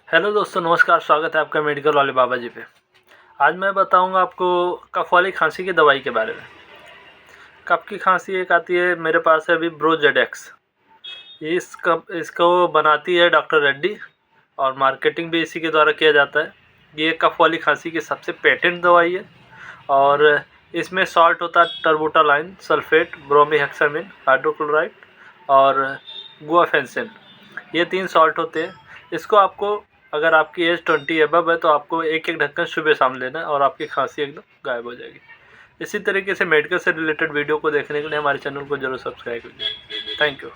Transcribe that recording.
Hello दोस्तों, नमस्कार। स्वागत है आपका मेडिकल वाले बाबा जी पे। आज मैं बताऊंगा आपको कफ़ वाली खांसी की दवाई के बारे में। कफ़ की खांसी एक आती है, मेरे पास है अभी ब्रोजेडेक्स। इसको बनाती है डॉक्टर रेड्डी और मार्केटिंग भी इसी के द्वारा किया जाता है। ये कफ़ वाली खांसी की सबसे पेटेंट दवाई है और इसमें सॉल्ट होता है टर्बुटालाइन, सल्फेट, ब्रोमीहेक्सामिन, हाइड्रोक्लोराइड और गुआफेंसिन। ये 3 सॉल्ट होते हैं। इसको आपको, अगर आपकी एज 20 अबव है तो आपको एक ढक्कन सुबह शाम लेना है और आपकी खांसी एकदम गायब हो जाएगी। इसी तरीके से मेडिकल से रिलेटेड वीडियो को देखने के लिए हमारे चैनल को जरूर सब्सक्राइब कीजिए। Thank you.